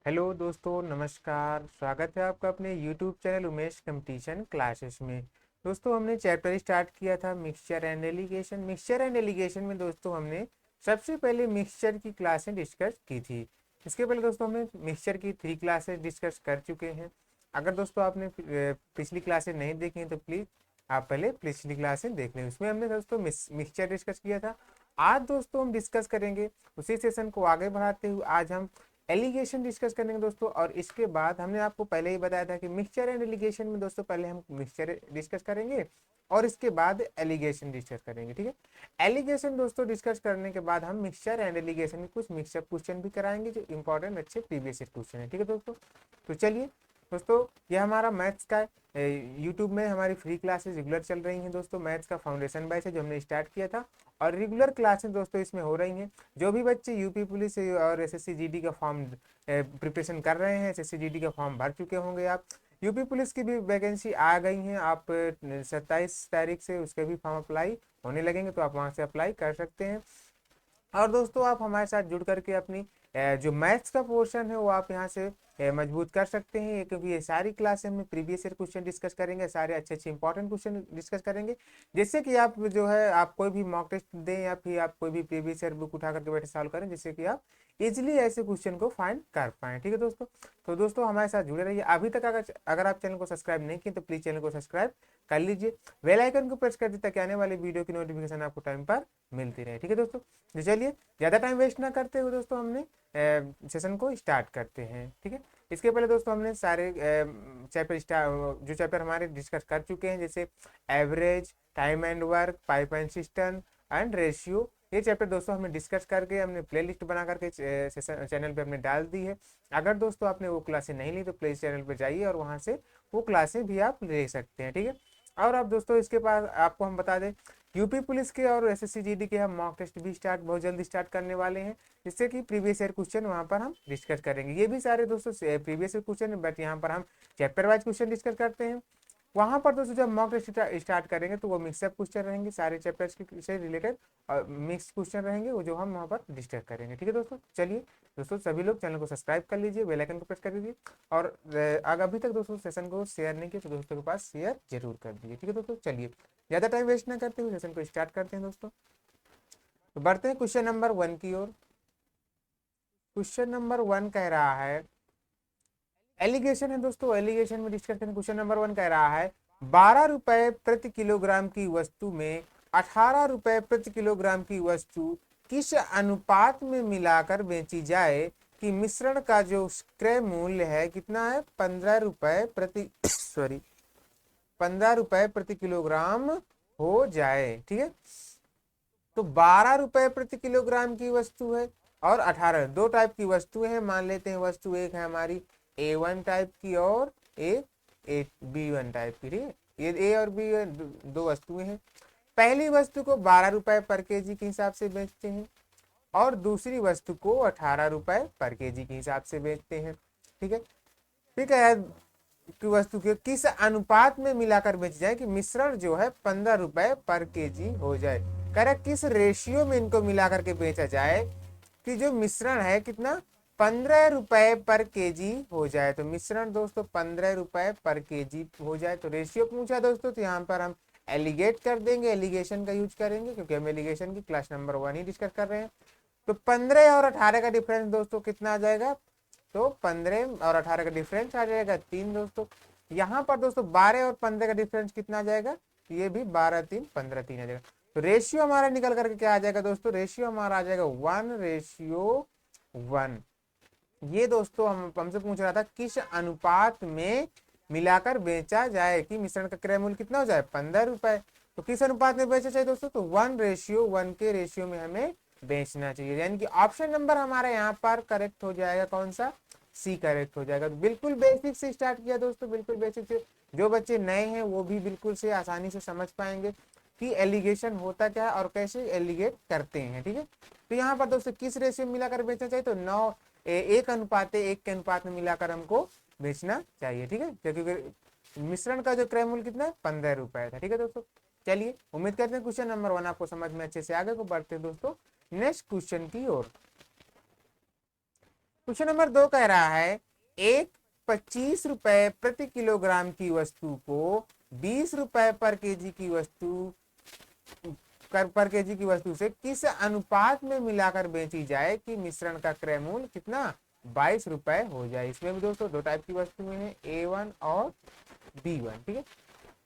Hello दोस्तों, नमस्कार। स्वागत है आपका अपने YouTube channel Umesh competition classes में। दोस्तों, हमने चैप्टर स्टार्ट किया था mixture and allegation. Mixture and allegation में दोस्तों हमने सबसे पहले मिक्सचर की क्लासें डिस्कस की थी। इसके पहले दोस्तों हमने मिक्सचर की 3 क्लासेस डिस्कस कर चुके हैं। अगर दोस्तों आपने पिछली क्लासेस नहीं देखी हैं तो प्लीज़ आप पहले पिछली क्लासें देख लें। उसमें हमने दोस्तों मिक्सचर डिस्कस किया था। आज दोस्तों हम डिस्कस करेंगे, उसी सेशन को आगे बढ़ाते हुए आज हम एलिगेशन डिस्कस करेंगे दोस्तों। और इसके बाद हमने आपको पहले ही बताया था कि मिक्सचर एंड एलिगेशन में दोस्तों पहले हम मिक्सचर डिस्कस करेंगे और इसके बाद एलिगेशन डिस्कस करेंगे। ठीक है, एलिगेशन दोस्तों डिस्कस करने के बाद हम मिक्सचर एंड एलिगेशन में कुछ मिक्सअप क्वेश्चन भी कराएंगे जो इंपॉर्टेंट अच्छे प्रीवियस क्वेश्चन है। ठीक है दोस्तों, तो चलिए दोस्तों, ये हमारा मैथ्स का यूट्यूब में हमारी फ्री क्लासेस रेगुलर चल रही हैं दोस्तों। मैथ्स का फाउंडेशन बैच है जो हमने स्टार्ट किया था और रेगुलर क्लासेस दोस्तों इसमें हो रही हैं। जो भी बच्चे यूपी पुलिस और एसएससी जीडी का फॉर्म प्रिपरेशन कर रहे हैं, एसएससी जीडी का फॉर्म भर चुके होंगे आप। यूपी पुलिस की भी वैकेंसी आ गई हैं, आप 27 तारीख से उसके भी फॉर्म अप्लाई होने लगेंगे, तो आप वहाँ से अप्लाई कर सकते हैं। और दोस्तों आप हमारे साथ जुड़ करके अपनी जो मैथ्स का पोर्शन है वो आप यहाँ से मजबूत कर सकते हैं, क्योंकि ये सारी क्लास में प्रीवियस ईयर क्वेश्चन डिस्कस करेंगे, सारे अच्छे अच्छे इंपॉर्टेंट क्वेश्चन डिस्कस करेंगे, जिससे कि आप जो है आप कोई भी मॉक टेस्ट दें या फिर आप कोई भी प्रीवियस ईयर बुक उठा करके बैठे सॉल्व करें, जिससे कि आप इजिली ऐसे क्वेश्चन को फाइंड कर पाएँ। ठीक है दोस्तों, तो दोस्तों हमारे साथ जुड़े रहिए। अभी तक अगर आप चैनल को सब्सक्राइब नहीं किए तो प्लीज़ चैनल को सब्सक्राइब कर लीजिए, बेल आइकन को प्रेस कर दीजिए ताकि आने वाले वीडियो की नोटिफिकेशन आपको टाइम पर मिलती रहे। ठीक है दोस्तों, तो चलिए ज़्यादा टाइम वेस्ट ना करते हुए दोस्तों हमने सेशन को स्टार्ट करते हैं। ठीक है, इसके पहले दोस्तों हमने सारे चैप्टर जो चैप्टर हमारे डिस्कस कर चुके हैं, जैसे average, time and work, pipe and system and ratio, ये चैप्टर दोस्तों हमने डिस्कस करके हमने प्लेलिस्ट बना करके सेशन चैनल पे हमने डाल दी है। अगर दोस्तों आपने वो क्लासें नहीं ली तो प्लीज़ चैनल पे जाइए और वहाँ से वो क्लासें भी आप ले सकते हैं। ठीक है, और अब दोस्तों इसके पास आपको हम बता दें, यूपी पुलिस के और एसएससी जीडी के हम मॉक टेस्ट भी बहुत जल्दी स्टार्ट करने वाले हैं, जिससे कि प्रीवियस ईयर क्वेश्चन वहाँ पर हम डिस्कस करेंगे। ये भी सारे दोस्तों प्रीवियस ईयर क्वेश्चन है, बट यहाँ पर हम चैप्टर वाइज क्वेश्चन डिस्कस करते हैं। वहाँ पर दोस्तों जब मॉक टेस्ट स्टार्ट करेंगे तो वो मिक्सअप क्वेश्चन रहेंगे, सारे चैप्टर्स के से रिलेटेड और मिक्स क्वेश्चन रहेंगे, वो जो हम वहाँ पर डिस्कस करेंगे। ठीक है दोस्तों, चलिए दोस्तों सभी लोग चैनल को सब्सक्राइब कर लीजिए, बेल आइकन को प्रेस कर दीजिए, और अगर अभी तक दोस्तों सेशन को शेयर नहीं किया तो दोस्तों के पास शेयर जरूर कर दीजिए। ठीक है दोस्तों, चलिए ज़्यादा टाइम वेस्ट ना करते हुए सेशन को स्टार्ट करते हैं दोस्तों। तो बढ़ते हैं क्वेश्चन नंबर 1 की ओर। क्वेश्चन नंबर 1 कह रहा है, एलिगेशन है दोस्तों, एलिगेशन में डिस्कस करें। क्वेश्चन नंबर 1 कह रहा है, 12 रुपए प्रति किलोग्राम की वस्तु में 18 रुपए प्रति किलोग्राम की वस्तु किस अनुपात में मिलाकर बेची जाए कि मिश्रण का जो क्रय मूल्य है कितना है, 15 रुपए प्रति सॉरी 15 रुपए प्रति किलोग्राम हो जाए। ठीक है, तो 12 रुपए प्रति किलोग्राम की वस्तु है और 18, दो टाइप की वस्तुएं हैं। मान लेते हैं वस्तु एक है हमारी A1 टाइप की और एक B1 टाइप की। ठीक है, ये ए और बी दो वस्तुएं हैं। पहली वस्तु को 12 रुपए पर केजी के हिसाब से बेचते हैं और दूसरी वस्तु को 18 रुपए पर केजी के हिसाब से बेचते हैं। ठीक है, ठीक है, की वस्तु के किस अनुपात में मिलाकर बेची जाए कि मिश्रण जो है 15 रुपए पर केजी हो जाए। कह रहा किस रेशियो में इनको मिलाकर के बेचा जाए कि जो मिश्रण है कितना, 15 रुपए पर केजी हो जाए। तो मिश्रण दोस्तों 15 रुपए पर केजी हो जाए। तो रेशियो पूछा दोस्तों, तो यहाँ पर हम एलिगेट कर देंगे, एलिगेशन का यूज करेंगे, क्योंकि हम एलिगेशन की क्लास नंबर 1 ही डिस्कस कर रहे हैं। तो 15 और 18 का डिफरेंस दोस्तों कितना आ जाएगा, तो 15 और 18 का डिफरेंस आ जाएगा 3 दोस्तों। यहाँ पर दोस्तों 12 और 15 का डिफरेंस कितना आ जाएगा, ये भी 12 3 15 3 आ जाएगा। तो रेशियो हमारा निकल करके क्या आ जाएगा दोस्तों, रेशियो हमारा आ जाएगा 1:1। ये दोस्तों हमसे पूछ रहा था किस अनुपात में मिलाकर बेचा जाए कि मिश्रण का क्रय मूल्य कितना हो जाए, 15 रुपए। तो किस अनुपात में बेचा चाहिए दोस्तों, तो 1:1 के रेशियो में हमें बेचना चाहिए, यानी कि ऑप्शन नंबर हमारा यहाँ पर करेक्ट हो जाएगा, कौन सा, सी करेक्ट हो जाएगा। तो बिल्कुल बेसिक से स्टार्ट किया दोस्तों, बिल्कुल बेसिक से। जो बच्चे नए हैं वो भी बिल्कुल से आसानी से समझ पाएंगे कि एलिगेशन होता क्या है और कैसे एलिगेट करते हैं। ठीक है, तो यहाँ पर दोस्तों किस रेशियो में मिलाकर बेचना चाहिए, तो 1 के अनुपात में मिलाकर हमको बेचना चाहिए। ठीक है, क्योंकि मिश्रण का जो क्रय मूल्य कितना है, 15 रुपए था। ठीक है दोस्तों, चलिए उम्मीद करते हैं क्वेश्चन नंबर 1 आपको समझ में अच्छे से आगे को बढ़ते हैं दोस्तों नेक्स्ट क्वेश्चन की ओर। क्वेश्चन नंबर 2 कह रहा है एक 25 रुपए प्रति किलोग्राम की वस्तु को 20 रुपए पर केजी की वस्तु पर केजी की वस्तु से किस अनुपात में मिलाकर बेची जाए कि मिश्रण का क्रय मूल्य कितना 22 रुपए हो जाए। इसमें भी दोस्तों दो टाइप की वस्तुएं हैं, A1 और B1। ठीक है,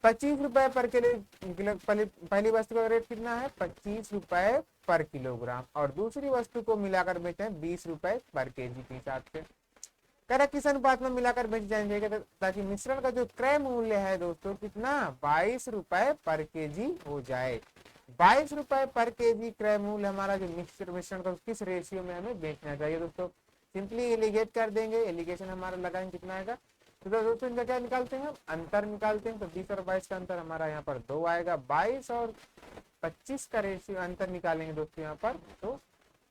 25 रुपए पर किलो पहली वस्तु का रेट कितना है 25 रुपए पर किलोग्राम और दूसरी वस्तु को मिलाकर बेचे 20 रुपए पर केजी के हिसाब से। कह रहा किस अनुपात में मिलाकर बेची जाएंगे ताकि मिश्रण का जो क्रय मूल्य है दोस्तों कितना 22 रुपए पर केजी हो जाए। 22 रुपए पर केजी क्रय मूल्य हमारा जो मिश्रण का किस रेशियो में हमें बेचना चाहिए दोस्तों। सिंपली एलिगेट कर देंगे, एलिगेशन हमारा लगाएंगे कितना आएगा। तो दोस्तों इनका क्या निकालते हैं हम अंतर निकालते हैं। तो 20 और 22 का अंतर हमारा यहाँ पर 2 आएगा। 22 और 25 का रेशियो अंतर निकालेंगे दोस्तों यहाँ पर तो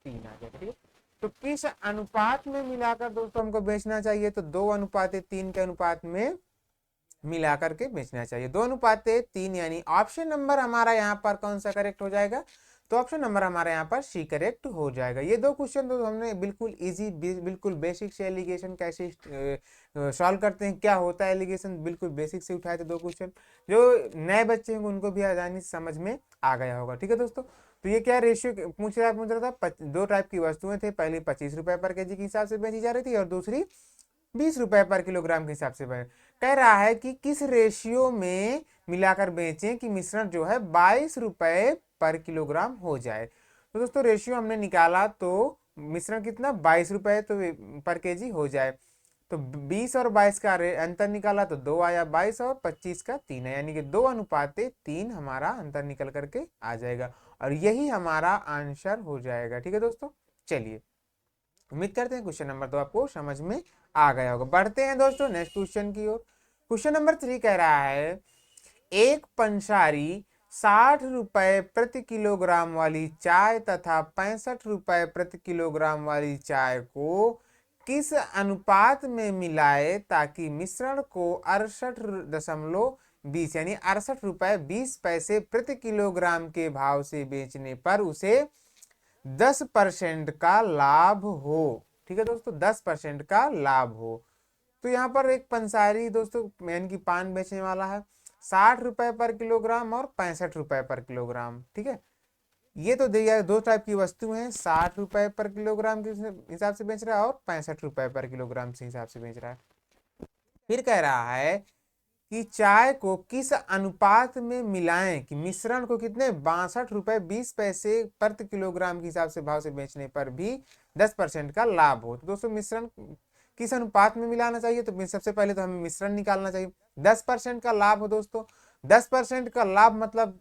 3 आ जाएगा। ठीक है, तो किस अनुपात में मिलाकर दोस्तों हमको बेचना चाहिए तो 2:3 के अनुपात में मिला करके बेचना चाहिए। 2:3 यानी ऑप्शन नंबर हमारा यहाँ पर कौन सा करेक्ट हो जाएगा तो ऑप्शन नंबर हमारा यहाँ पर सी करेक्ट हो जाएगा। ये दो क्वेश्चन तो हमने बिल्कुल इजी बिल्कुल बेसिक से एलिगेशन कैसे सॉल्व करते हैं, क्या होता है एलिगेशन, बिल्कुल बेसिक से उठाए थे दो क्वेश्चन। जो नए बच्चे हैं उनको भी आसानी से समझ में आ गया होगा। ठीक है दोस्तों, तो ये क्या रेशियो पूछ रहा था, दो टाइप की वस्तुएं थे, पहली 25 रुपए पर केजी के हिसाब से बेची जा रही थी और दूसरी 20 रुपए पर किलोग्राम के हिसाब से कह रहा है कि किस रेशियो में मिलाकर बेचें कि मिश्रण जो है 22 रुपए पर किलोग्राम हो जाए। तो दोस्तों रेशियो हमने निकाला तो मिश्रण कितना 22 रुपए तो पर केजी हो जाए। तो 20 और 22 का अंतर निकाला तो 2 आया, 22 और 25 का 3 है, यानी कि 2:3 हमारा अंतर निकल करके आ जाएगा और यही हमारा आंसर हो जाएगा। ठीक है दोस्तों, चलिए उम्मीद करते हैं क्वेश्चन नंबर 2 आपको समझ में आ गया होगा। बढ़ते हैं दोस्तों नेक्स्ट क्वेश्चन की ओर। क्वेश्चन नंबर 3 कह रहा है एक पंसारी 60 रुपए प्रति किलोग्राम वाली चाय तथा 65 रुपए प्रति किलोग्राम वाली चाय को किस अनुपात में मिलाए ताकि मिश्रण को 68.20 यानी 68 रुपए 20 पैसे प्रति किलोग्राम के भाव से बेचने पर उसे 10% का लाभ हो। ठीक है दोस्तों, 10% का लाभ हो। तो यहाँ पर एक पंसारी दोस्तों यानी कि पान बेचने वाला है, 60 रुपए पर किलोग्राम और 65 रुपए पर किलोग्राम। ठीक है, ये तो दिया दो टाइप की वस्तु हैं, 60 रुपए पर किलोग्राम के हिसाब से बेच रहा है और 65 रुपए पर किलोग्राम से हिसाब से बेच रहा है। फिर कह रहा है कि चाय को किस अनुपात में मिलाएं कि मिश्रण को कितने 62 रुपए 20 पैसे प्रति किलोग्राम के हिसाब से भाव से बेचने पर भी 10% का लाभ हो। तो दोस्तों मिश्रण किस अनुपात में मिलाना चाहिए तो सबसे पहले तो हमें मिश्रण निकालना चाहिए। 10% का लाभ हो दोस्तों, 10% का लाभ मतलब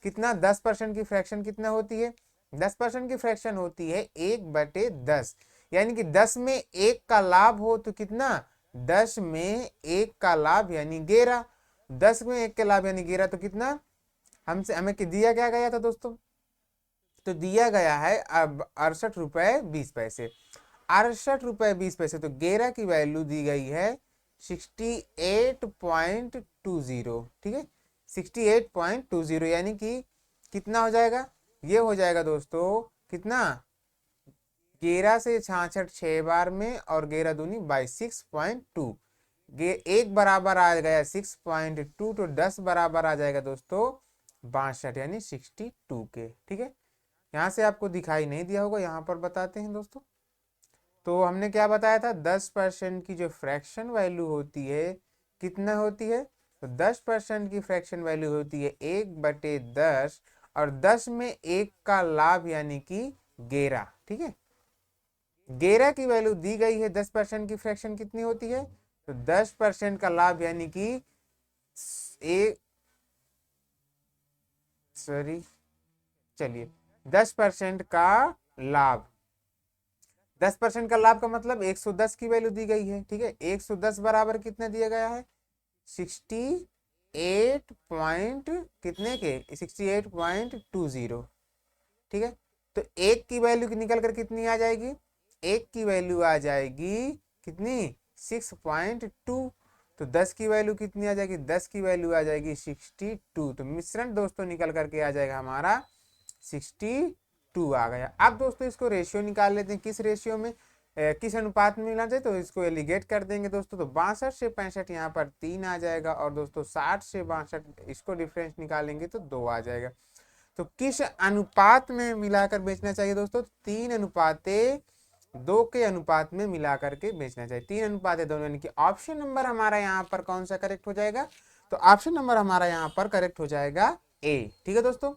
कितना 10% की फ्रैक्शन कितना होती है 10% की फ्रैक्शन होती है 1/10 यानी कि 10 में 1 का लाभ हो तो कितना 10 में 1 का लाभ यानी 11। 10 में 1 का लाभ यानी 11 तो कितना हमें दिया क्या गया था दोस्तों तो दिया गया है अब 68 रुपए 20 पैसे। 68 रुपए 20 पैसे तो 11 की वैल्यू दी गई है 68.20। ठीक है, 68.20 यानी कि कितना हो जाएगा ये हो जाएगा दोस्तों कितना 11 से 66 6 बार में और 11 दूनी 22 6.2 एक बराबर आ गया 6.2 तो 10 बराबर आ जाएगा दोस्तों 62 यानी 62 के। ठीक है, यहाँ से आपको दिखाई नहीं दिया होगा, यहाँ पर बताते हैं दोस्तों। तो हमने क्या बताया था 10% की जो फ्रैक्शन वैल्यू होती है कितना होती है तो 10% की फ्रैक्शन वैल्यू होती है 1/10 और 10 में 1 का लाभ यानी कि 11। ठीक है, 11 की वैल्यू दी गई है, 10% की फ्रैक्शन कितनी होती है तो 10% का लाभ यानी कि एक चलिए 10% का लाभ 10% का लाभ का मतलब 110 की वैल्यू दी गई है। ठीक है, 110 बराबर कितना दिया गया है 68 पॉइंट कितने के 68.20। ठीक है, तो एक की वैल्यू निकल कर कितनी आ जाएगी एक की वैल्यू आ जाएगी कितनी 6.2 तो 10 की वैल्यू कितनी आ जाएगी 10 की वैल्यू आ जाएगी 62। तो मिश्रण दोस्तों निकल करके आ जाएगा हमारा 62 आ गया। अब दोस्तों इसको रेशियो निकाल लेते हैं, किस रेशियो में किस अनुपात में मिलाना चाहिए, तो इसको एलिगेट कर देंगे दोस्तों। तो 62 से 65 यहाँ पर 3 आ जाएगा, और दोस्तों 60 से 62 इसको डिफरेंस निकालेंगे तो 2 आ जाएगा। तो किस अनुपात में मिलाकर बेचना चाहिए दोस्तों, 3:2 के अनुपात में मिला करके बेचना चाहिए। 3:2 यानी कि ऑप्शन नंबर हमारा यहाँ पर कौन सा करेक्ट हो जाएगा, तो ऑप्शन नंबर हमारा यहाँ पर करेक्ट हो जाएगा ए। ठीक है दोस्तों,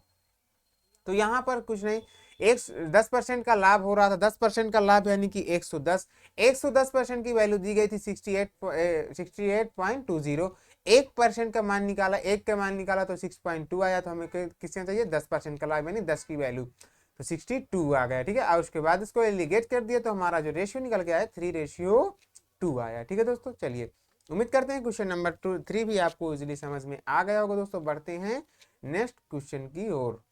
तो यहाँ पर कुछ नहीं, एक 10% का लाभ हो रहा था, 10% का लाभ यानी कि 110% की वैल्यू दी गई थी 68.20। 1% का मान निकाला, एक का मान निकाला तो 6.2 आया, तो हमें किसना चाहिए 10% का लाभ यानी 10 की वैल्यू, तो 62 आ गया। ठीक है, और उसके बाद इसको एलिगेट कर दिया तो हमारा जो रेशियो निकल के आया 3:2 आया। ठीक है दोस्तों, चलिए उम्मीद करते हैं क्वेश्चन नंबर 3 भी आपको इजीली समझ में आ गया होगा। दोस्तों बढ़ते हैं नेक्स्ट क्वेश्चन की ओर।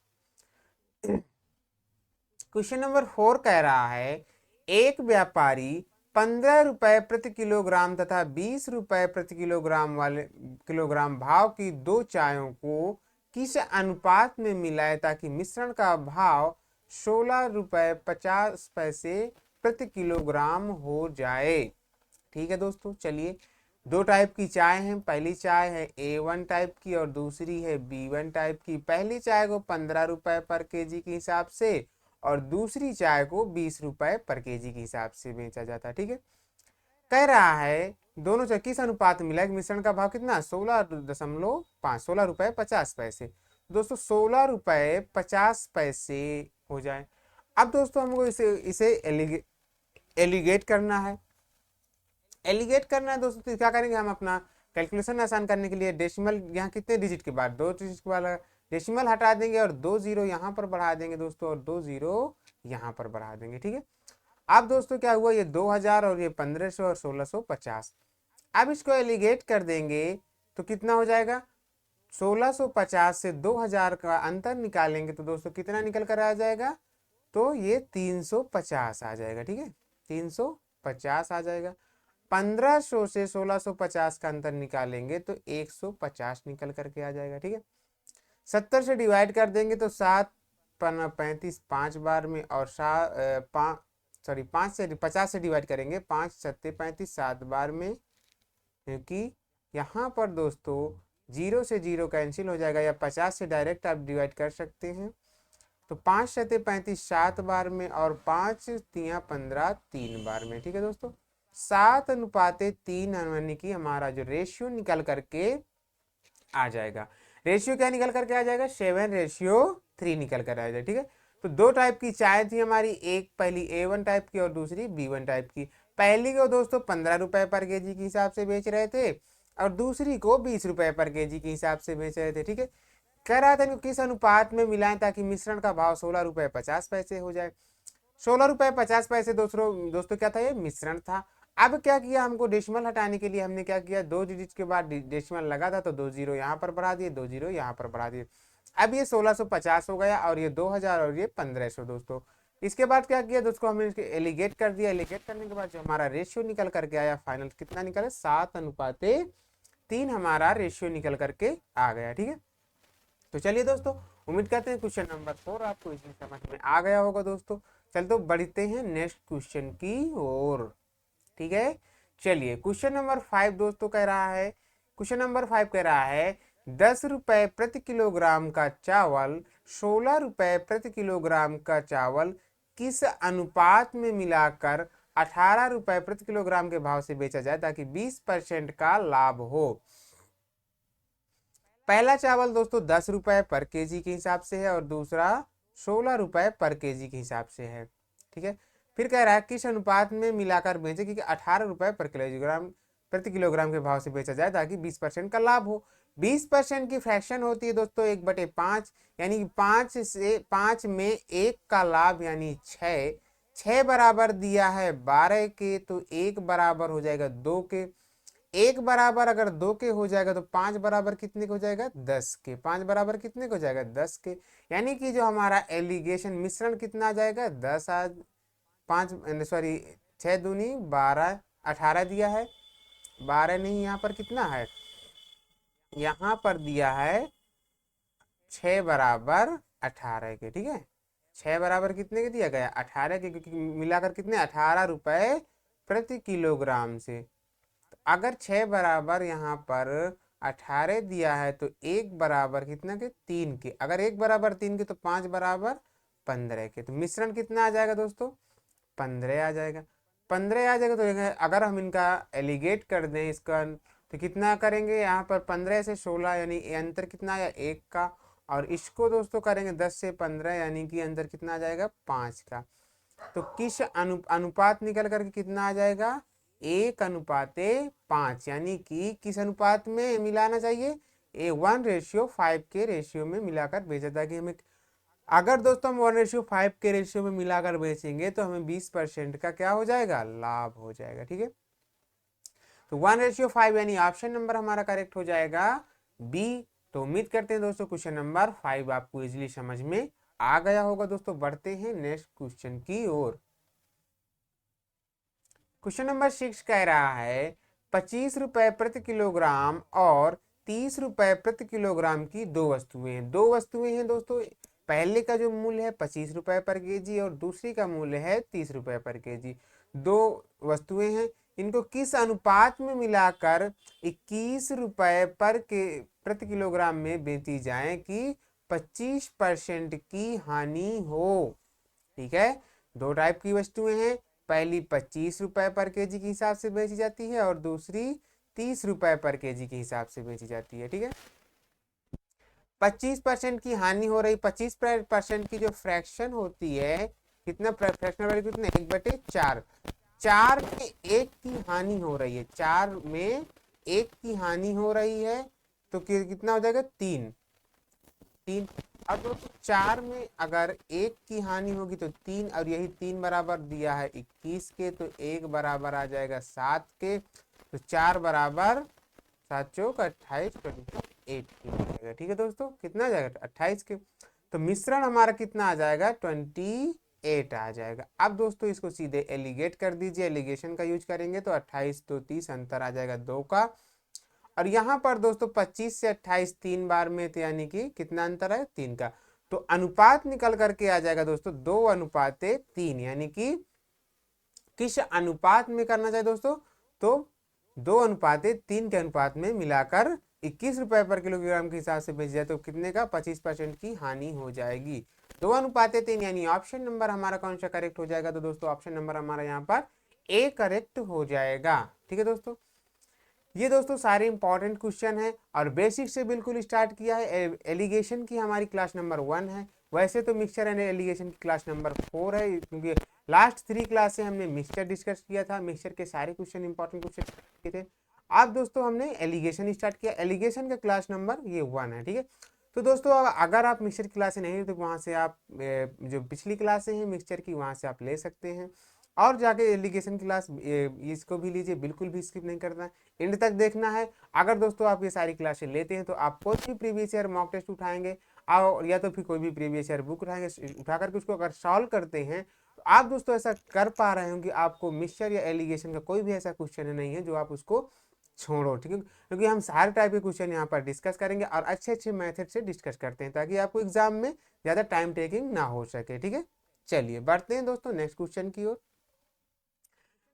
क्वेश्चन नंबर 4 कह रहा है, एक व्यापारी 15 रुपए प्रति किलोग्राम तथा 20 रुपए प्रति किलोग्राम भाव की 2 चायों को किस अनुपात में मिलाए ताकि मिश्रण का भाव 16 रुपए 50 पैसे प्रति किलोग्राम हो जाए। ठीक है दोस्तों, चलिए 2 टाइप की चाय हैं। पहली चाय है A1 टाइप की और दूसरी है B1 टाइप की। पहली चाय को 15 रुपए पर केजी के हिसाब से और दूसरी चाय को 20 रुपए पर केजी के हिसाब से बेचा जाता है। ठीक है, कह रहा है दोनों चाय किस अनुपात में मिला, मिश्रण का भाव कितना 16.5, 16 रुपए 50 पैसे। दोस्तों 16 रुपए 50 पैसे हो जाए। अब दोस्तों हमको इसे एलिगेट करना है। एलिगेट करना है दोस्तों, तो क्या करेंगे हम, अपना कैलकुलेशन आसान करने के लिए डेसिमल यहाँ कितने डिजिट के बाद 2 डिजिट के बाद डेसिमल हटा देंगे और 2 जीरो यहाँ पर बढ़ा देंगे दोस्तों, और 2 जीरो यहाँ पर बढ़ा देंगे। ठीक है, अब दोस्तों क्या हुआ, ये 2000 और ये 1500 और 1650। अब इसको एलिगेट कर देंगे तो कितना हो जाएगा, 1650 से 2000 का अंतर निकालेंगे तो दोस्तों कितना निकल कर आ जाएगा, तो ये 350 आ जाएगा। ठीक है, 350 आ जाएगा। 1500 से 1650 का अंतर निकालेंगे तो 150 निकल करके आ जाएगा। ठीक है, 70 से डिवाइड कर देंगे तो 7 पन्ना 35 5 बार में, और 5 से 50 से डिवाइड करेंगे 5 सत्ते 35 7 बार में, क्योंकि यहाँ पर दोस्तों 0 से 0 कैंसिल हो जाएगा, या 50 से डायरेक्ट आप डिवाइड कर सकते हैं। तो 5 सत्ते 35 7 बार में, और 5 तिया 15 3 बार में। ठीक है दोस्तों, 7:3 यानी कि हमारा जो रेशियो निकल करके आ जाएगा, रेशियो क्या निकल करके आ जाएगा, 7:3 निकल कर आ जाएगा। ठीक है, तो 2 टाइप की चाय थी हमारी, एक पहली A1 टाइप की और दूसरी B1 टाइप की। पहली को दोस्तों 15 रुपए पर केजी के हिसाब से बेच रहे थे और दूसरी को 20 रुपए पर केजी के हिसाब से बेच रहे थे। ठीक है, कह रहा था किस अनुपात में मिलाएं ताकि मिश्रण का भाव 16 रुपए 50 पैसे हो जाए। 16 रुपए 50 पैसे दोस्तों क्या था, ये मिश्रण था। अब क्या किया, हमको डेसिमल हटाने के लिए हमने क्या किया, 2 डिजिट के बाद डेसिमल लगा था तो 2 जीरो यहाँ पर बढ़ा दिए, 2 जीरो यहाँ पर बढ़ा दिए। अब ये 1650 हो गया, और ये 2000 और ये 1500 दोस्तों। इसके बाद क्या किया दोस्तों, हमने इसके एलिगेट कर दिया। एलिगेट करने के बाद जो हमारा रेशियो निकल करके आया फाइनल कितना निकला, 7:3 हमारा रेशियो निकल करके आ गया। ठीक है, तो चलिए दोस्तों उम्मीद करते हैं क्वेश्चन नंबर 4 आपको इसमें समझ में आ गया होगा दोस्तों। चल तो बढ़ते हैं नेक्स्ट क्वेश्चन की ओर। ठीक है, चलिए क्वेश्चन नंबर 5 दोस्तों कह रहा है, क्वेश्चन नंबर 5 कह रहा है 10 रुपए प्रति किलोग्राम का चावल 16 रुपए प्रति किलोग्राम का चावल किस अनुपात में मिलाकर 18 रुपए प्रति किलोग्राम के भाव से बेचा जाए ताकि 20% का लाभ हो। पहला चावल दोस्तों 10 रुपए पर केजी के हिसाब से है और दूसरा 16 रुपए पर केजी के हिसाब से है। ठीक है, फिर कह रहा है किस अनुपात में मिलाकर बेचे, क्योंकि 18 रुपए प्रति किलोग्राम के भाव से बेचा जाए ताकि 20% का लाभ हो। 20% की फ्रैक्शन होती है दोस्तों 1/5, यानी कि 5 में 1 का लाभ यानी 6। 6 बराबर दिया है 12 के, तो 1 बराबर हो जाएगा 2 के। 1 बराबर अगर 2 के हो जाएगा तो 5 बराबर कितने को हो जाएगा, 10 के। 5 बराबर कितने को हो जाएगा, 10 के। यानी कि जो हमारा एलिगेशन मिश्रण कितना आ जाएगा, 10 5 सॉरी 6 दूनी 12 18 दिया है, 12 नहीं, यहाँ पर कितना है, यहाँ पर दिया है 6 बराबर 18 के। ठीक है, 6 बराबर कितने के दिया गया 18 के, क्योंकि मिलाकर कितने 18 रुपए प्रति किलोग्राम से। तो अगर 6 बराबर यहाँ पर 18 दिया है तो 1 बराबर कितना के 3 के, अगर 1 बराबर 3 के तो 5 बराबर 15 के। तो मिश्रण कितना आ जाएगा दोस्तों 15 आ जाएगा। 15 आ जाएगा तो अगर हम इनका एलिगेट कर दें इसका तो कितना करेंगे यहाँ पर 15 से 16 यानी अंतर कितना आया 1 का, और इसको दोस्तों करेंगे 10 से 15 यानी कि अंतर कितना आ जाएगा 5 का। तो किस अनुपात निकल करके कितना आ जाएगा 1:5, यानी कि किस अनुपात में मिलाना चाहिए 1:5 के रेशियो में मिलाकर बेचा, ताकि हमें अगर दोस्तों हम 1:5 के रेशियो में मिलाकर बेचेंगे तो हमें 20% का क्या हो जाएगा लाभ हो जाएगा। ठीक है, तो 1:5 यानी ऑप्शन नंबर हमारा करेक्ट हो जाएगा बी। तो उम्मीद करते हैं दोस्तों क्वेश्चन नंबर 5 आपको इजीली समझ में आ गया होगा। दोस्तों बढ़ते हैं नेक्स्ट क्वेश्चन की ओर। क्वेश्चन नंबर 6 कह रहा है 25 रुपए प्रति किलोग्राम और 30 रुपए प्रति किलोग्राम की दो वस्तुएं हैं। दो वस्तुएं हैं दोस्तों, पहले का जो मूल्य है 25 रुपए पर केजी और दूसरी का मूल्य है 30 रुपए पर केजी। दो वस्तुएं हैं, इनको किस अनुपात में मिलाकर 21 रुपए प्रति किलोग्राम में बेची जाए कि 25% की हानि हो। ठीक है, दो टाइप की वस्तुएं हैं, पहली 25 रुपए पर केजी के हिसाब से बेची जाती है और दूसरी 30 रुपए पर केजी के हिसाब से बेची जाती है। ठीक है, 25% की हानि हो रही, 25% की जो फ्रैक्शन होती है, कितना फ्रैक्शनल वैल्यू कितना 1/4, 4 में 1 की हानि हो रही है, 4 में 1 की हानि हो रही है तो कितना हो जाएगा 3। अब दोस्तों 4 में अगर 1 की हानि होगी तो 3, और यही 3 बराबर दिया है 21 के, तो 1 बराबर आ जाएगा 7 के, तो 4 बराबर 7 चौक 28 8 की हो जाएगा। ठीक है दोस्तों, कितना आ जाएगा 28 के, तो मिश्रण हमारा कितना आ जाएगा 28 आ जाएगा। अब दोस्तों इसको सीधे एलिगेट कर दीजिए, एलिगेशन का यूज करेंगे तो 28 तो 30 अंतर आ जाएगा 2 का, और यहाँ पर दोस्तों 25 से 28 3 बार में, तो यानी कि कितना अंतर है 3 का। तो अनुपात निकल करके आ जाएगा दोस्तों 2:3, यानी कि किस अनुपात में करना चाहिए दोस्तों, तो 2:3 के अनुपात में मिलाकर 21 रुपए पर किलोग्राम के हिसाब से बेच जाए तो कितने का 25% की हानि हो जाएगी। 2:3 यानी ऑप्शन नंबर हमारा कौन सा करेक्ट हो जाएगा, तो दोस्तों ऑप्शन नंबर हमारा यहाँ पर ए करेक्ट हो जाएगा। ठीक है दोस्तों, ये दोस्तों सारे इंपॉर्टेंट क्वेश्चन है और बेसिक से बिल्कुल स्टार्ट किया है। एलिगेशन की हमारी क्लास नंबर 1 है, वैसे तो मिक्सचर एंड एलिगेशन की क्लास नंबर 4 है, क्योंकि लास्ट 3 क्लास से हमने मिक्सचर डिस्कस किया था, मिक्सचर के सारे क्वेश्चन इंपॉर्टेंट क्वेश्चन किए थे। अब दोस्तों हमने एलिगेशन स्टार्ट किया, एलिगेशन का क्लास नंबर ये 1 है। ठीक है, तो दोस्तों अगर आप मिक्सचर की क्लासें नहीं तो वहाँ से आप जो पिछली क्लासें हैं मिक्सचर की वहाँ से आप ले सकते हैं, और जाके एलिगेशन क्लास इसको भी लीजिए, बिल्कुल भी स्किप नहीं करना है, एंड तक देखना है। अगर दोस्तों आप ये सारी क्लासें लेते हैं तो आप कोई भी प्रीवियस ईयर मॉक टेस्ट उठाएंगे और या तो फिर कोई भी प्रीवियस ईयर बुक उठाएंगे, उठा करके उसको अगर सॉल्व करते हैं तो आप दोस्तों ऐसा कर पा रहे होंगे, आपको मिक्सचर या एलिगेशन का कोई भी ऐसा क्वेश्चन नहीं है जो आप उसको छोड़ो। ठीक है, क्योंकि हम सारे टाइप के क्वेश्चन यहाँ पर डिस्कस करेंगे और अच्छे अच्छे मेथड से डिस्कस करते हैं ताकि आपको एग्जाम में ज़्यादा टाइम टेकिंग ना हो सके। ठीक है, चलिए बढ़ते हैं दोस्तों नेक्स्ट क्वेश्चन की ओर।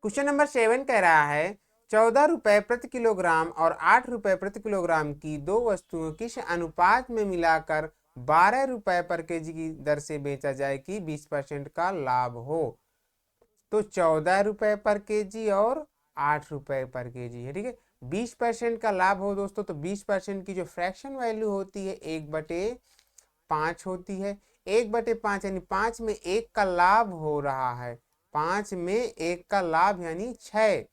क्वेश्चन नंबर 7 कह रहा है 14 रुपए प्रति किलोग्राम और 8 रुपए प्रति किलोग्राम की दो वस्तुओं किस अनुपात में मिलाकर 12 रुपए पर केजी की दर से बेचा जाए कि 20% का लाभ हो। तो 14 रुपए पर केजी और 8 रुपए पर केजी है। ठीक है, 20% का लाभ हो दोस्तों, तो 20% की जो फ्रैक्शन वैल्यू होती है 1/5 होती है। 1/5 यानी 5 में 1 का लाभ हो रहा है, 5 में 1 का लाभ यानी 6,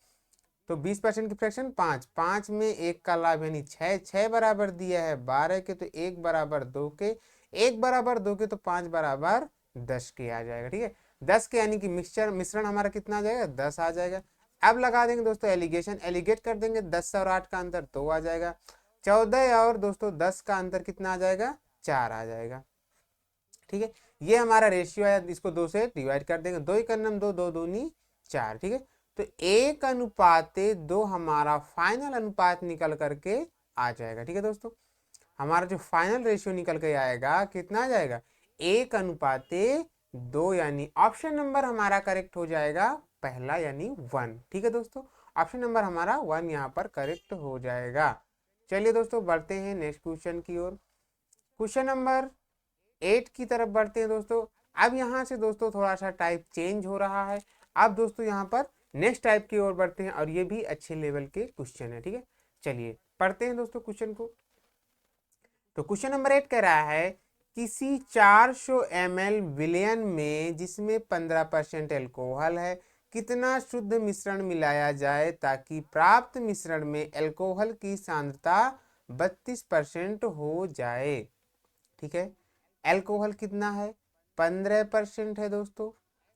तो 20% की फ्रैक्शन 5, 5 में 1 का लाभ यानी 6, 6 बराबर दिया है 12 के, तो 1 बराबर 2 के, 1 बराबर 2 के, तो 5 बराबर 10 के आ जाएगा। ठीक है, 10 के यानी कि मिश्रण हमारा कितना आ जाएगा 10 आ जाएगा। अब लगा देंगे दोस्तों एलिगेशन, एलिगेट कर देंगे, 10 और 8 का अंतर 2 आ जाएगा, 14 और दोस्तों 10 का अंतर कितना आ जाएगा 4 आ जाएगा। ठीक है, ये हमारा रेशियो है, इसको 2 से डिवाइड कर देंगे, 2 1 2, 2 दूनी 4। ठीक है, तो 1:2 हमारा फाइनल अनुपात निकल करके आ जाएगा। ठीक है दोस्तों, हमारा जो फाइनल रेशियो निकल के आएगा कितना आ जाएगा 1:2 2 यानी ऑप्शन नंबर हमारा करेक्ट हो जाएगा पहला यानी 1। ठीक है दोस्तों, ऑप्शन नंबर हमारा 1 यहाँ पर करेक्ट हो जाएगा। चलिए दोस्तों बढ़ते हैं नेक्स्ट क्वेश्चन की ओर। क्वेश्चन नंबर 8 की तरफ बढ़ते हैं दोस्तों। अब यहाँ से दोस्तों थोड़ा सा टाइप चेंज हो रहा है। अब दोस्तों यहाँ पर नेक्स्ट टाइप की ओर बढ़ते हैं और ये भी अच्छे लेवल के क्वेश्चन है। ठीक है, चलिए पढ़ते हैं दोस्तों क्वेश्चन को। तो क्वेश्चन नंबर 8 कह रहा है किसी 400 ml विलयन में जिसमें 15% एल्कोहल है कितना शुद्ध मिश्रण मिलाया जाए ताकि प्राप्त मिश्रण में एल्कोहल की सांद्रता 32% हो जाए। ठीक है, एल्कोहल कितना है, 15% है दोस्तों।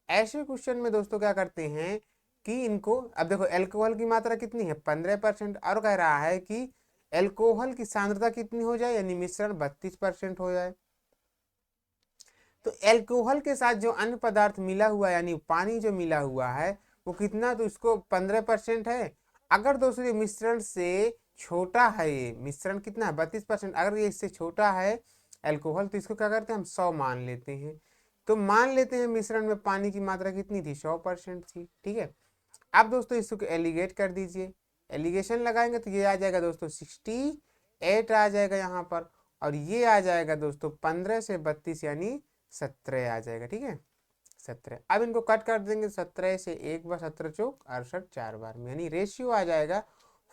ऐसे क्वेश्चन में दोस्तों क्या करते हैं कि इनको, अब देखो एल्कोहल की मात्रा कितनी है 15%, और कह रहा है कि एल्कोहल की सांद्रता कितनी हो जाए यानी मिश्रण 32% हो जाए। तो एल्कोहल के साथ जो अन्य पदार्थ मिला हुआ यानी पानी जो मिला हुआ है वो कितना, तो इसको 15% है। अगर दोस्तों ये मिश्रण से छोटा है, ये मिश्रण कितना है 32%, अगर ये इससे छोटा है एल्कोहल तो इसको क्या करते हैं हम 100 मान लेते हैं। तो मान लेते हैं मिश्रण में पानी की मात्रा कितनी थी 100% थी। ठीक है, अब दोस्तों इसको एलिगेट कर दीजिए, एलिगेशन लगाएंगे तो ये आ जाएगा दोस्तों 68 आ जाएगा यहाँ पर, और ये आ जाएगा दोस्तों 15 से 32 यानी 17 आ जाएगा। ठीक है, 17। अब इनको कट कर देंगे, 17 से 1 बार 17 चौक 68 4 बार में, यानी रेशियो आ जाएगा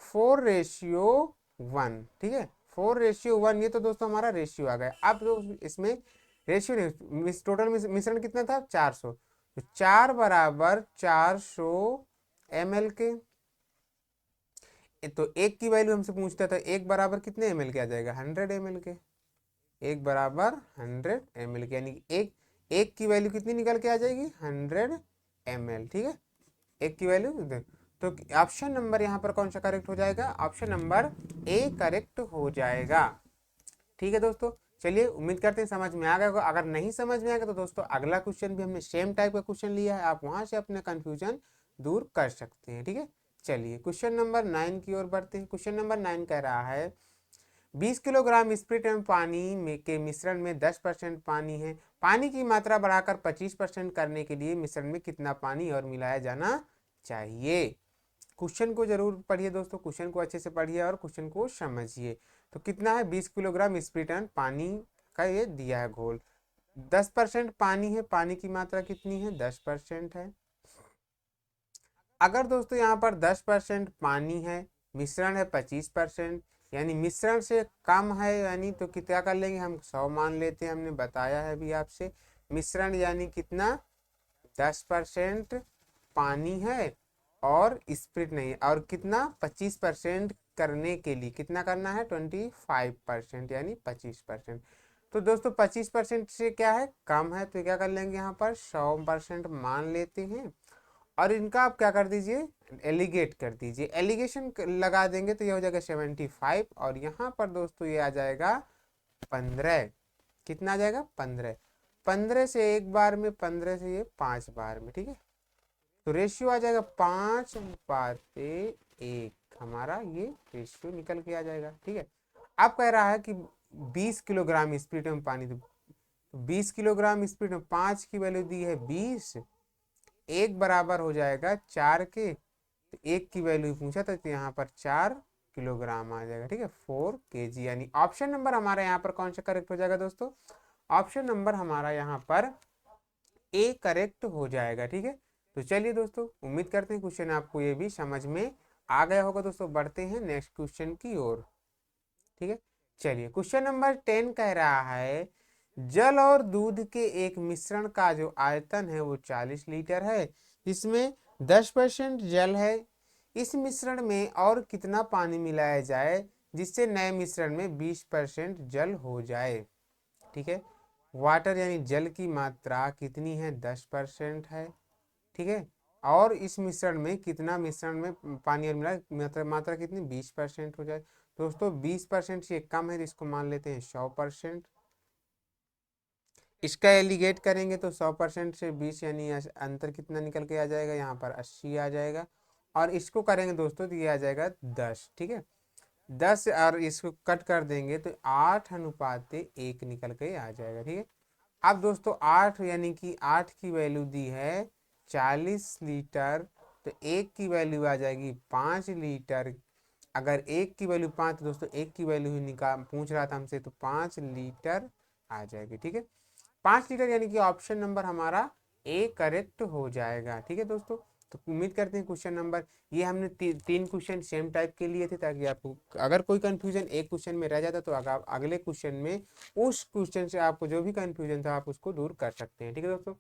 4:1। ठीक है, 4:1। ये तो दोस्तों हमारा रेशियो आ गया। अब तो इसमें रेशियो नहीं, टोटल मिश्रण कितना था 400, तो 4 बराबर 400 ml के। तो एक की वैल्यू हमसे पूछता था, एक बराबर कितने ml के आ जाएगा 100 ml के, एक बराबर 100 ml के, यानी एक की वैल्यू कितनी निकल के आ जाएगी 100 ml। ठीक है, एक की वैल्यू, तो ऑप्शन नंबर यहाँ पर कौन सा करेक्ट हो जाएगा, ऑप्शन नंबर ए करेक्ट हो जाएगा। ठीक है दोस्तों, चलिए उम्मीद करते हैं समझ में आ गया होगा। अगर नहीं समझ में आएगा तो दोस्तों अगला क्वेश्चन भी हमने सेम टाइप का क्वेश्चन लिया है, आप वहां से अपने कंफ्यूजन दूर कर सकते हैं। ठीक है, चलिए क्वेश्चन नंबर 9 की ओर बढ़ते हैं। क्वेश्चन नंबर 9 कह रहा है 20 किलोग्राम स्प्रिट एवं पानी में के मिश्रण में 10% पानी है, पानी की मात्रा बढ़ाकर 25% करने के लिए मिश्रण में कितना पानी और मिलाया जाना चाहिए। क्वेश्चन को जरूर पढ़िए दोस्तों, क्वेश्चन को अच्छे से पढ़िए और क्वेश्चन को समझिए। तो कितना है 20 किलोग्राम स्प्रिट एंड पानी का ये दिया है घोल, 10% पानी है, पानी की मात्रा कितनी है 10% है। अगर दोस्तों यहाँ पर 10% पानी है, मिश्रण है 25%, यानी मिश्रण से कम है, यानी तो क्या कर लेंगे हम 100 मान लेते हैं, हमने बताया है भी आपसे। मिश्रण यानी कितना 10% पानी है और स्प्रिट नहीं है, और कितना 25% करने के लिए कितना करना है 25% यानी 25%। तो दोस्तों 25% से क्या है कम है, तो क्या कर लेंगे यहाँ पर 100% मान लेते हैं, और इनका आप क्या कर दीजिए एलिगेट कर दीजिए, एलिगेशन लगा देंगे तो ये हो जाएगा 75, और यहाँ पर दोस्तों ये आ जाएगा 15। कितना आ जाएगा 15, 15 से एक बार में, 15 से ये 5 बार में। ठीक है, तो रेशियो आ जाएगा 5:1, हमारा ये रेशियो निकल के आ जाएगा। ठीक है, अब कह रहा है कि 20 किलोग्राम स्प्रिट में पानी, तो 20 किलोग्राम स्प्रिट में 5 की वैल्यू दी है 20, एक बराबर हो जाएगा 4 के, तो एक की वैल्यू पूछा था तो यहाँ पर 4 किलोग्राम आ जाएगा। ठीक है, 4 kg, यानी ऑप्शन नंबर हमारा यहाँ पर कौन सा करेक्ट हो जाएगा दोस्तों, ऑप्शन नंबर हमारा यहाँ पर ए करेक्ट हो जाएगा। ठीक है, तो चलिए दोस्तों उम्मीद करते हैं क्वेश्चन आपको ये भी समझ में आ गया होगा। दोस्तों बढ़ते हैं नेक्स्ट क्वेश्चन की ओर। ठीक है, चलिए क्वेश्चन नंबर 10 कह रहा है जल और दूध के एक मिश्रण का जो आयतन है वो 40 लीटर है, जिसमें 10% जल है, इस मिश्रण में और कितना पानी मिलाया जाए जिससे नए मिश्रण में 20% जल हो जाए। ठीक है, वाटर यानी जल की मात्रा कितनी है 10% है। ठीक है, और इस मिश्रण में कितना, मिश्रण में पानी और मिला मात्रा कितनी 20% हो जाए। दोस्तों 20% से कम है तो इसको मान लेते हैं 100%। इसका एलिगेट करेंगे तो 100% से 20 यानी अंतर कितना निकल के आ जाएगा यहाँ पर 80 आ जाएगा, और इसको करेंगे दोस्तों तो ये आ जाएगा 10। ठीक है, 10 और इसको कट कर देंगे तो 8:1 निकल के आ जाएगा। ठीक है, अब दोस्तों 8 यानी कि 8 की वैल्यू दी है 40 लीटर, तो एक की वैल्यू आ जाएगी 5 लीटर। अगर एक की वैल्यू 5, तो दोस्तों एक की वैल्यू ही निकाल पूछ रहा था हमसे, तो 5 लीटर आ जाएगी। ठीक है, 5 लीटर यानी कि ऑप्शन नंबर हमारा ए करेक्ट हो जाएगा। ठीक है दोस्तों, तो उम्मीद करते हैं क्वेश्चन नंबर, ये हमने तीन क्वेश्चन सेम टाइप के लिए थे, ताकि आपको अगर कोई कंफ्यूजन एक क्वेश्चन में रह जाता तो अगर अगले क्वेश्चन में उस क्वेश्चन से आपको जो भी कंफ्यूजन था आप उसको दूर कर सकते हैं। ठीक है दोस्तों,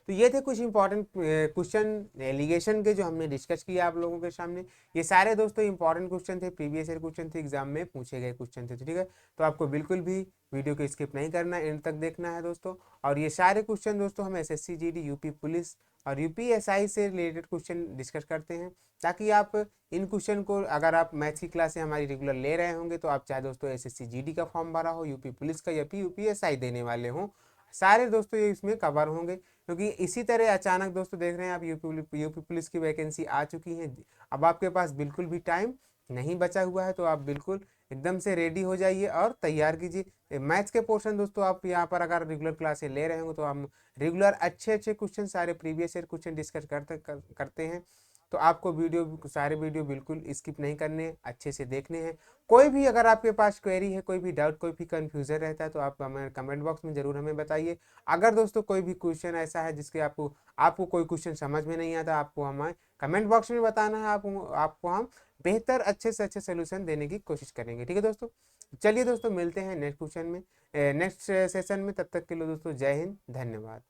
तो ये थे कुछ इंपॉर्टेंट क्वेश्चन एलिगेशन के जो हमने डिस्कस किया आप लोगों के सामने। ये सारे दोस्तों इंपॉर्टेंट क्वेश्चन थे, प्रीवियस ईयर क्वेश्चन थे, एग्जाम में पूछे गए क्वेश्चन थे। ठीक है, तो आपको बिल्कुल भी वीडियो को स्किप नहीं करना है, एंड तक देखना है दोस्तों। और ये सारे क्वेश्चन दोस्तों हम एसएससी जीडी, यूपी पुलिस और यूपीएसआई से रिलेटेड क्वेश्चन डिस्कस करते हैं, ताकि आप इन क्वेश्चन को, अगर आप मैथ्स की क्लासें हमारी रेगुलर ले रहे होंगे, तो आप चाहे दोस्तों एसएससी जीडी का फॉर्म भरा हो, यूपी पुलिस का या फिर यूपीएसआई देने वाले हों, सारे दोस्तों ये इसमें कवर होंगे। क्योंकि इसी तरह अचानक दोस्तों देख रहे हैं आप यूपी पुलिस की वैकेंसी आ चुकी है, अब आपके पास बिल्कुल भी टाइम नहीं बचा हुआ है, तो आप बिल्कुल एकदम से रेडी हो जाइए और तैयार कीजिए। मैथ्स के पोर्शन दोस्तों आप यहाँ पर अगर रेगुलर क्लासें ले रहे होंगे, तो हम रेगुलर अच्छे अच्छे क्वेश्चन, सारे प्रीवियस ईयर क्वेश्चन डिस्कस करते हैं। तो आपको सारे वीडियो बिल्कुल स्किप नहीं करने, अच्छे से देखने हैं। कोई भी अगर आपके पास क्वेरी है, कोई भी डाउट, कोई भी कंफ्यूजन रहता है, तो आप हमें कमेंट बॉक्स में जरूर हमें बताइए। अगर दोस्तों कोई भी क्वेश्चन ऐसा है जिसके आपको कोई क्वेश्चन समझ में नहीं आता, आपको हमें कमेंट बॉक्स में बताना है, आपको हम बेहतर अच्छे से अच्छे सोल्यूशन देने की कोशिश करेंगे। ठीक है दोस्तों, चलिए दोस्तों मिलते हैं नेक्स्ट क्वेश्चन में, नेक्स्ट सेशन में। तब तक के लिए दोस्तों जय हिंद, धन्यवाद।